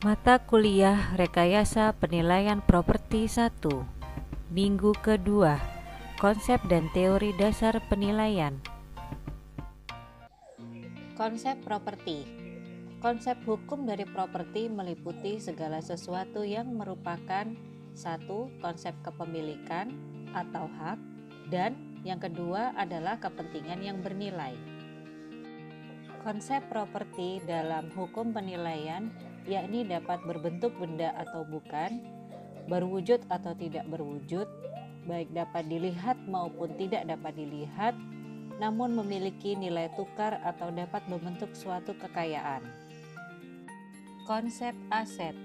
Mata kuliah Rekayasa Penilaian Properti 1, Minggu kedua, Konsep dan Teori Dasar Penilaian. Konsep properti. Konsep hukum dari properti meliputi segala sesuatu yang merupakan satu, konsep kepemilikan atau hak, dan yang kedua adalah kepentingan yang bernilai. Konsep properti dalam hukum penilaian yakni dapat berbentuk benda atau bukan, berwujud atau tidak berwujud, baik dapat dilihat maupun tidak dapat dilihat, namun memiliki nilai tukar atau dapat membentuk suatu kekayaan. Konsep aset.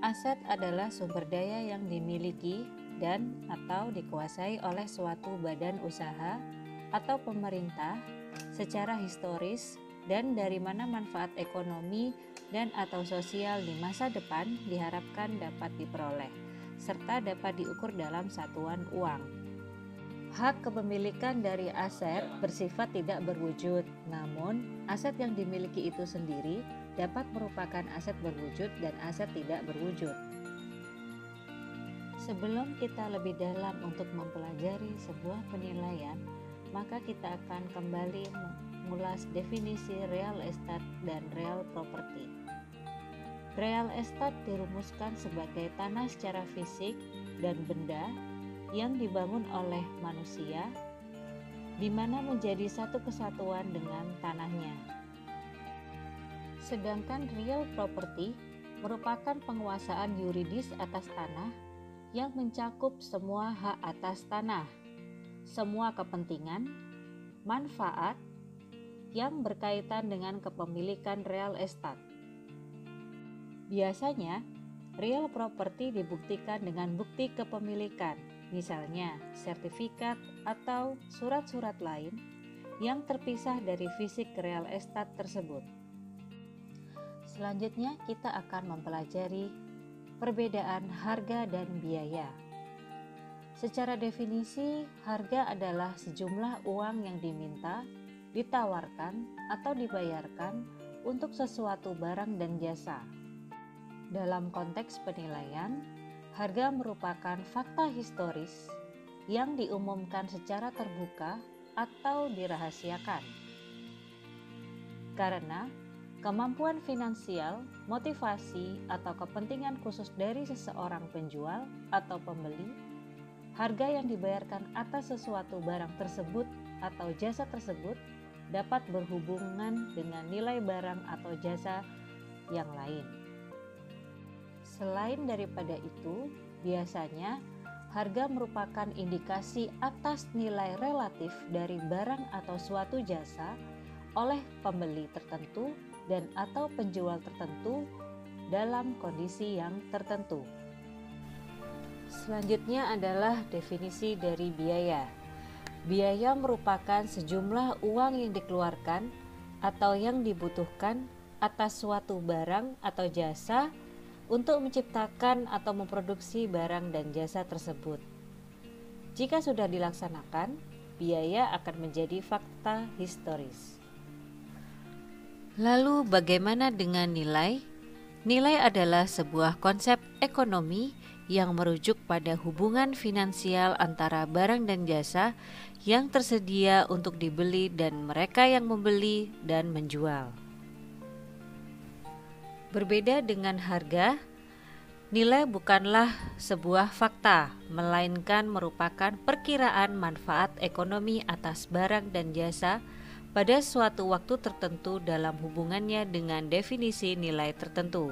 Aset adalah sumber daya yang dimiliki dan atau dikuasai oleh suatu badan usaha atau pemerintah secara historis dan dari mana manfaat ekonomi dan atau sosial di masa depan diharapkan dapat diperoleh serta dapat diukur dalam satuan uang. Hak kepemilikan dari aset bersifat tidak berwujud, namun aset yang dimiliki itu sendiri dapat merupakan aset berwujud dan aset tidak berwujud. Sebelum kita lebih dalam untuk mempelajari sebuah penilaian, maka kita akan kembali mengulas definisi real estate dan real property. Real estate dirumuskan sebagai tanah secara fisik dan benda yang dibangun oleh manusia, di mana menjadi satu kesatuan dengan tanahnya. Sedangkan real property merupakan penguasaan yuridis atas tanah yang mencakup semua hak atas tanah, semua kepentingan, manfaat yang berkaitan dengan kepemilikan real estate. Biasanya, real property dibuktikan dengan bukti kepemilikan, misalnya sertifikat atau surat-surat lain yang terpisah dari fisik real estate tersebut. Selanjutnya, kita akan mempelajari perbedaan harga dan biaya. Secara definisi, harga adalah sejumlah uang yang diminta, ditawarkan, atau dibayarkan untuk sesuatu barang dan jasa. Dalam konteks penilaian, harga merupakan fakta historis yang diumumkan secara terbuka atau dirahasiakan. Karena kemampuan finansial, motivasi, atau kepentingan khusus dari seseorang penjual atau pembeli, harga yang dibayarkan atas sesuatu barang tersebut atau jasa tersebut dapat berhubungan dengan nilai barang atau jasa yang lain. Selain daripada itu, biasanya harga merupakan indikasi atas nilai relatif dari barang atau suatu jasa oleh pembeli tertentu dan atau penjual tertentu dalam kondisi yang tertentu. Selanjutnya adalah definisi dari biaya. Biaya merupakan sejumlah uang yang dikeluarkan atau yang dibutuhkan atas suatu barang atau jasa untuk menciptakan atau memproduksi barang dan jasa tersebut. Jika sudah dilaksanakan, biaya akan menjadi fakta historis. Lalu bagaimana dengan nilai? Nilai adalah sebuah konsep ekonomi yang merujuk pada hubungan finansial antara barang dan jasa yang tersedia untuk dibeli dan mereka yang membeli dan menjual. Berbeda dengan harga, nilai bukanlah sebuah fakta, melainkan merupakan perkiraan manfaat ekonomi atas barang dan jasa pada suatu waktu tertentu dalam hubungannya dengan definisi nilai tertentu.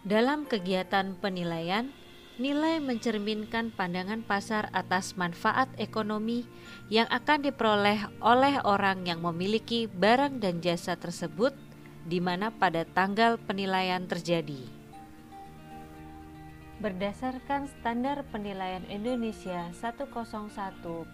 Dalam kegiatan penilaian, nilai mencerminkan pandangan pasar atas manfaat ekonomi yang akan diperoleh oleh orang yang memiliki barang dan jasa tersebut di mana pada tanggal penilaian terjadi. Berdasarkan Standar Penilaian Indonesia 101.3.1,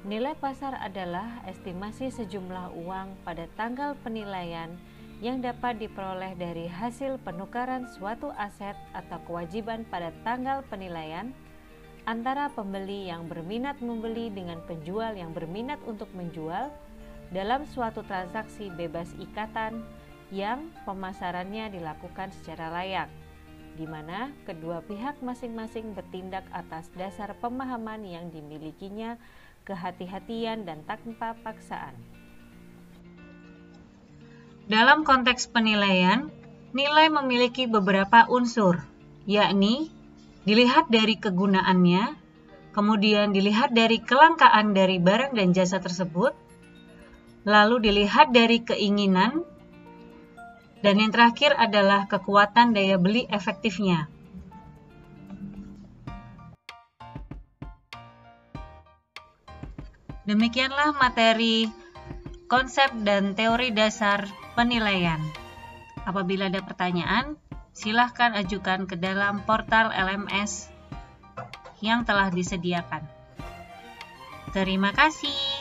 nilai pasar adalah estimasi sejumlah uang pada tanggal penilaian yang dapat diperoleh dari hasil penukaran suatu aset atau kewajiban pada tanggal penilaian antara pembeli yang berminat membeli dengan penjual yang berminat untuk menjual dalam suatu transaksi bebas ikatan yang pemasarannya dilakukan secara layak, di mana kedua pihak masing-masing bertindak atas dasar pemahaman yang dimilikinya, kehati-hatian dan tanpa paksaan. Dalam konteks penilaian, nilai memiliki beberapa unsur, yakni dilihat dari kegunaannya, kemudian dilihat dari kelangkaan dari barang dan jasa tersebut, lalu dilihat dari keinginan, dan yang terakhir adalah kekuatan daya beli efektifnya. Demikianlah materi konsep dan teori dasar penilaian. Apabila ada pertanyaan, silahkan ajukan ke dalam portal LMS yang telah disediakan. Terima kasih.